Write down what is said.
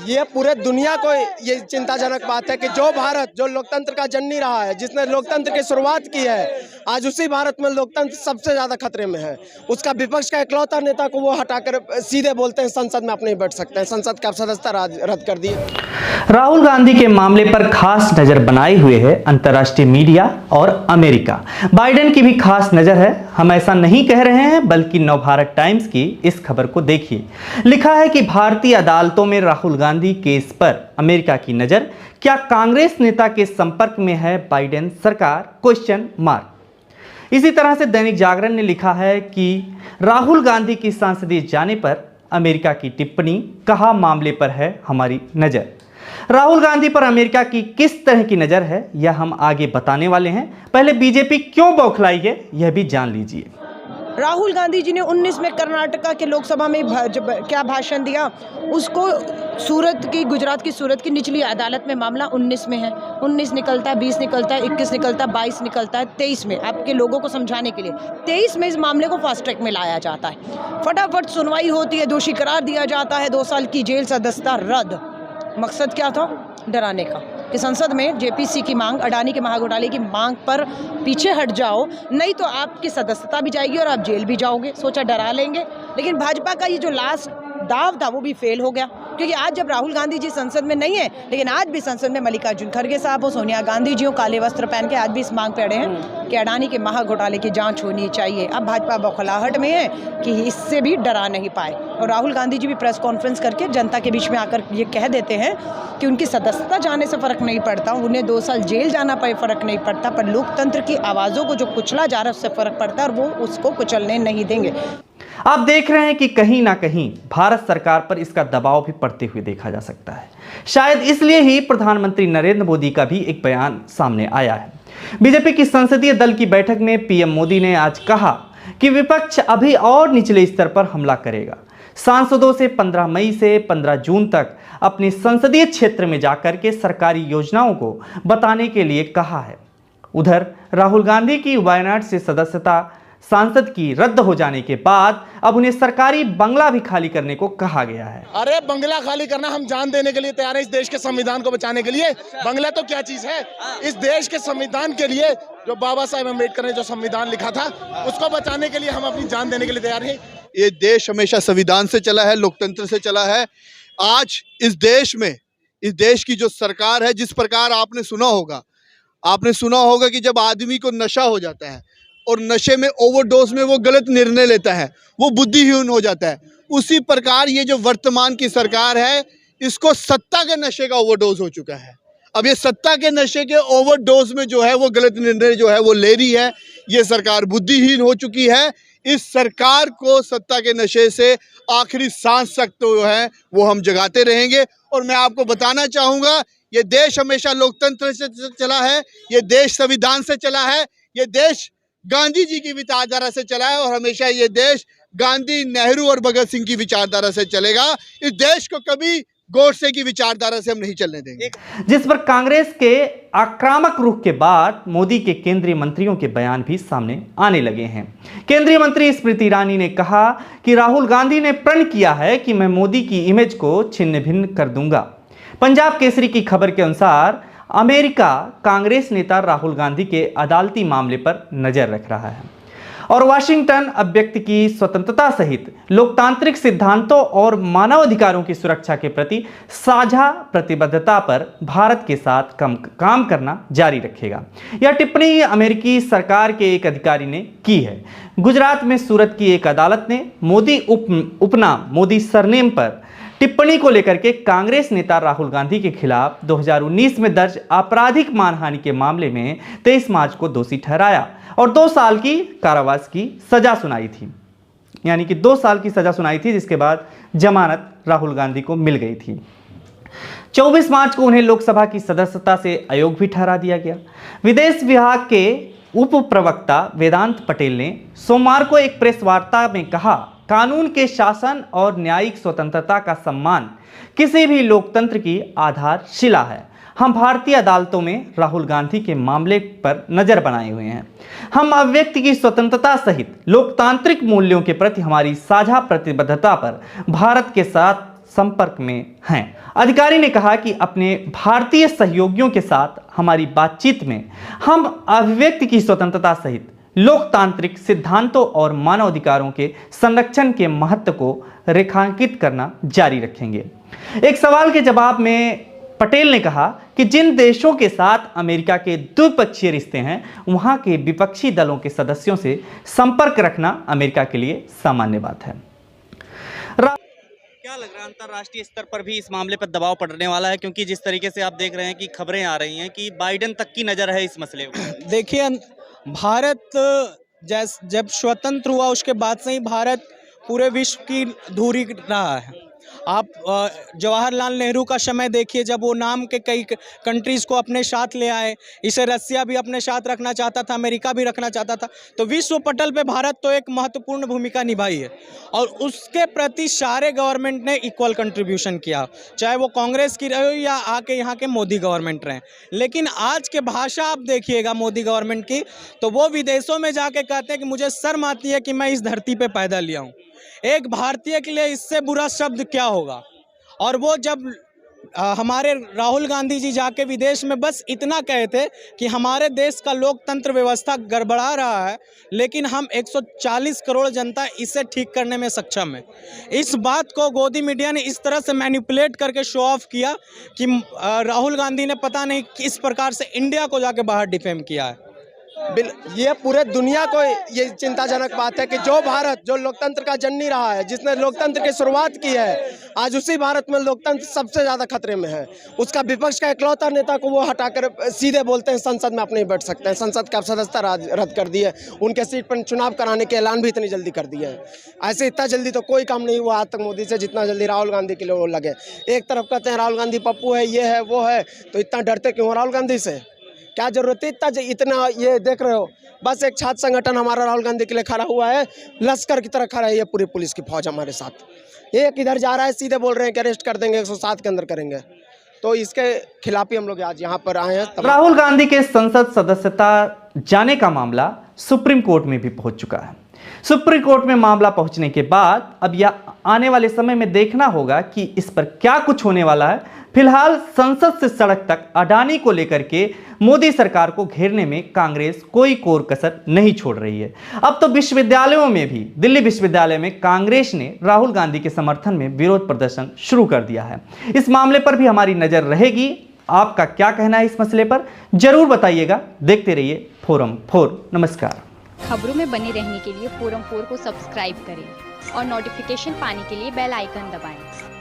ये पूरे दुनिया को ये चिंताजनक बात है कि जो भारत जो लोकतंत्र का जननी रहा है, जिसने लोकतंत्र की शुरुआत की है, आज उसी भारत में लोकतंत्र सबसे ज्यादा खतरे में है। उसका विपक्ष का इकलौता नेता को वो हटाकर सीधे बोलते हैं संसद में आप नहीं बैठ सकते हैं, संसद का सदस्यता रद्द कर दिए। राहुल गांधी के मामले पर खास नजर बनाए हुए है अंतर्राष्ट्रीय मीडिया और अमेरिका। बाइडेन की भी खास नजर है। हम ऐसा नहीं कह रहे हैं, बल्कि नवभारत टाइम्स की इस खबर को देखिए। लिखा है कि भारतीय अदालतों में राहुल गांधी केस पर अमेरिका की नजर, क्या कांग्रेस नेता के संपर्क में है बाइडेन सरकार? Question mark. इसी तरह से दैनिक जागरण ने लिखा है कि राहुल गांधी की संसदीय जाने पर अमेरिका की टिप्पणी, कहा मामले पर है हमारी नजर। राहुल गांधी पर अमेरिका की किस तरह की नजर है यह हम आगे बताने वाले हैं। पहले बीजेपी क्यों बौखलाई है यह भी जान लीजिए। राहुल गांधी जी ने 19 में कर्नाटका के लोकसभा में क्या भाषण दिया, उसको गुजरात की सूरत की निचली अदालत में मामला 19 में है। 19 निकलता है, 20 निकलता है, 21 निकलता है, 22 निकलता है, 23 में आपके लोगों को समझाने के लिए 23 में इस मामले को फास्ट ट्रैक में लाया जाता है। फटाफट सुनवाई होती है, दोषी करार दिया जाता है, 2 साल की जेल सदस्यता रद्द। मकसद क्या था? डराने का कि संसद में जेपीसी की मांग, अडानी के महाघोटाले की मांग पर पीछे हट जाओ, नहीं तो आपकी सदस्यता भी जाएगी और आप जेल भी जाओगे। सोचा डरा लेंगे, लेकिन भाजपा का ये जो लास्ट दाव था वो भी फेल हो गया। क्योंकि आज जब राहुल गांधी जी संसद में नहीं है, लेकिन आज भी संसद में मल्लिकार्जुन खड़गे साहब हो, सोनिया गांधी जी हो, काले वस्त्र पहन के आज भी इस मांग पे अड़े हैं कि अडानी के महाघोटाले की जांच होनी चाहिए। अब भाजपा बौखलाहट में है कि इससे भी डरा नहीं पाए, और राहुल गांधी जी भी प्रेस कॉन्फ्रेंस करके जनता के बीच में आकर ये कह देते हैं कि उनकी सदस्यता जाने से फर्क नहीं पड़ता, उन्हें 2 साल जेल जाना पाए फर्क नहीं पड़ता, पर लोकतंत्र की आवाज़ों को जो कुचला जा रहा है उससे फर्क पड़ता है, और वो उसको कुचलने नहीं देंगे। आप देख रहे हैं कि कहीं ना कहीं भारत सरकार पर इसका दबाव भी पड़ते हुए देखा जा सकता है। शायद इसलिए ही प्रधानमंत्री नरेंद्र मोदी का भी एक बयान सामने आया है। बीजेपी की संसदीय दल की बैठक में पीएम मोदी ने आज कहा कि विपक्ष अभी और निचले स्तर पर हमला करेगा। सांसदों से 15 मई से 15 जून तक अपने संसदीय क्षेत्र में जाकर के सरकारी योजनाओं को बताने के लिए कहा है। उधर राहुल गांधी की वायनाड से सदस्यता सांसद की रद्द हो जाने के बाद अब उन्हें सरकारी बंगला भी खाली करने को कहा गया है। अरे बंगला खाली करना, हम जान देने के लिए तैयार है इस देश के संविधान को बचाने के लिए। बंगला तो क्या चीज है, इस देश के संविधान के लिए जो बाबा साहेब अम्बेडकर ने जो संविधान लिखा था उसको बचाने के लिए हम अपनी जान देने के लिए तैयार हैं। ये देश हमेशा संविधान से चला है, लोकतंत्र से चला है। आज इस देश में, इस देश की जो सरकार है, जिस प्रकार आपने सुना होगा कि जब आदमी को नशा हो जाता है और नशे में ओवरडोज में वो गलत निर्णय लेता है, वो बुद्धिहीन हो जाता है, उसी प्रकार ये जो वर्तमान की सरकार है, इसको सत्ता के नशे का ओवरडोज हो चुका है। अब ये सत्ता के नशे के ओवरडोज में जो है वो गलत निर्णय जो है वो ले रही है। ये सरकार बुद्धिहीन हो चुकी है। इस सरकार को सत्ता के नशे से आखिरी सांस तक जो है वो हम जगाते रहेंगे। और मैं आपको बताना चाहूँगा, ये देश हमेशा लोकतंत्र से चला है, ये देश संविधान से चला है, ये देश गांधी जी की विचारधारा से चला है, और हमेशा ये देश गांधी, नेहरू और भगत सिंह की विचारधारा से चलेगा। इस देश को कभी गोडसे की विचारधारा से हम नहीं चलने देंगे। जिस पर कांग्रेस के आक्रामक रुख के बाद मोदी के केंद्रीय मंत्रियों के बयान भी सामने आने लगे हैं। केंद्रीय मंत्री स्मृति ईरानी ने कहा कि राहुल गांधी ने प्रण किया है कि मैं मोदी की इमेज को छिन्न भिन्न कर दूंगा। पंजाब केसरी की खबर के अनुसार अमेरिका कांग्रेस नेता राहुल गांधी के अदालती मामले पर नजर रख रहा है, और वाशिंगटन अब व्यक्ति की स्वतंत्रता सहित लोकतांत्रिक सिद्धांतों और मानवाधिकारों की सुरक्षा के प्रति साझा प्रतिबद्धता पर भारत के साथ काम करना जारी रखेगा। यह टिप्पणी अमेरिकी सरकार के एक अधिकारी ने की है। गुजरात में सूरत की एक अदालत ने मोदी उपनाम मोदी सरनेम पर टिप्पणी को लेकर के कांग्रेस नेता राहुल गांधी के खिलाफ 2019 में दर्ज आपराधिक मानहानि के मामले में 23 मार्च को दोषी ठहराया और 2 साल की कारावास की सजा सुनाई थी। यानी कि 2 साल की सजा सुनाई थी, जिसके बाद जमानत राहुल गांधी को मिल गई थी। 24 मार्च को उन्हें लोकसभा की सदस्यता से अयोग्य भी ठहरा दिया गया। विदेश विभाग के उप प्रवक्ता वेदांत पटेल ने सोमवार को एक प्रेस वार्ता में कहा, कानून के शासन और न्यायिक स्वतंत्रता का सम्मान किसी भी लोकतंत्र की आधारशिला है। हम भारतीय अदालतों में राहुल गांधी के मामले पर नजर बनाए हुए हैं। हम अभिव्यक्ति की स्वतंत्रता सहित लोकतांत्रिक मूल्यों के प्रति हमारी साझा प्रतिबद्धता पर भारत के साथ संपर्क में हैं। अधिकारी ने कहा कि अपने भारतीय सहयोगियों के साथ हमारी बातचीत में हम अभिव्यक्ति की स्वतंत्रता सहित लोकतांत्रिक सिद्धांतों और मानवाधिकारों के संरक्षण के महत्व को रेखांकित करना जारी रखेंगे। एक सवाल के जवाब में पटेल ने कहा कि जिन देशों के साथ अमेरिका के द्विपक्षीय रिश्ते हैं, वहां के विपक्षी दलों के सदस्यों से संपर्क रखना अमेरिका के लिए सामान्य बात है। क्या लग रहा है अंतर्राष्ट्रीय स्तर पर भी इस मामले पर दबाव पड़ने वाला है, क्योंकि जिस तरीके से आप देख रहे हैं कि खबरें आ रही हैं कि बाइडेन तक की नज़र है इस मसले पर। देखिए, भारत जब स्वतंत्र हुआ उसके बाद से ही भारत पूरे विश्व की धुरी रहा है। आप जवाहरलाल नेहरू का समय देखिए, जब वो नाम के कई कंट्रीज़ को अपने साथ ले आए। इसे रसिया भी अपने साथ रखना चाहता था, अमेरिका भी रखना चाहता था। तो विश्व पटल पे भारत तो एक महत्वपूर्ण भूमिका निभाई है और उसके प्रति सारे गवर्नमेंट ने इक्वल कंट्रीब्यूशन किया, चाहे वो कांग्रेस की रहे या आके यहाँ के मोदी गवर्नमेंट रहे। लेकिन आज के भाषा आप देखिएगा मोदी गवर्नमेंट की, तो वो विदेशों में जाके कहते हैं कि मुझे शर्म आती है कि मैं इस धरती पे पैदा लिया हूँ। एक भारतीय के लिए इससे बुरा शब्द क्या होगा। और वो जब हमारे राहुल गांधी जी जाके विदेश में बस इतना कहे थे कि हमारे देश का लोकतंत्र व्यवस्था गड़बड़ा रहा है, लेकिन हम 140 करोड़ जनता इसे ठीक करने में सक्षम है। इस बात को गोदी मीडिया ने इस तरह से मैनिपुलेट करके शो ऑफ किया कि राहुल गांधी ने पता नहीं किस प्रकार से इंडिया को जाके बाहर डिफेम किया है। ये पूरे दुनिया को ये चिंताजनक बात है कि जो भारत जो लोकतंत्र का जननी रहा है, जिसने लोकतंत्र की शुरुआत की है, आज उसी भारत में लोकतंत्र सबसे ज़्यादा खतरे में है। उसका विपक्ष का इकलौता नेता को वो हटाकर सीधे बोलते हैं संसद में आप नहीं बैठ सकते हैं। संसद का सदस्यता रद्द कर दी है, उनके सीट पर चुनाव कराने के ऐलान भी इतनी जल्दी कर दिए हैं। ऐसे इतना जल्दी तो कोई काम नहीं हुआ आज तक मोदी से, जितना जल्दी राहुल गांधी के लिए वो लगे। एक तरफ कहते हैं राहुल गांधी पप्पू है, ये है वो है, तो इतना डरते क्यों राहुल गांधी से? क्या जरूरत है इतना? ये देख रहे हो, बस एक छात्र संगठन हमारा राहुल गांधी के लिए खड़ा हुआ है, लश्कर की तरह खड़ा है। ये पूरी पुलिस की फौज हमारे साथ। एक इधर जा रहा है, सीधे बोल रहे हैं कि अरेस्ट कर देंगे, 107 के अंदर करेंगे। तो इसके खिलाफ ही हम लोग आज यहाँ पर आए हैं। राहुल गांधी के संसद सदस्यता जाने का मामला सुप्रीम कोर्ट में भी पहुंच चुका है। सुप्रीम कोर्ट में मामला पहुंचने के बाद अब यह आने वाले समय में देखना होगा कि इस पर क्या कुछ होने वाला है। फिलहाल संसद से सड़क तक अडानी को लेकर के मोदी सरकार को घेरने में कांग्रेस कोई कोर कसर नहीं छोड़ रही है। अब तो विश्वविद्यालयों में भी, दिल्ली विश्वविद्यालय में कांग्रेस ने राहुल गांधी के समर्थन में विरोध प्रदर्शन शुरू कर दिया है। इस मामले पर भी हमारी नजर रहेगी। आपका क्या कहना है इस मसले पर, जरूर बताइएगा। देखते रहिए फोरम 4। नमस्कार। खबरों में बने रहने के लिए फोरम 4 को सब्सक्राइब करें और नोटिफिकेशन पाने के लिए बेल आइकन दबाएं।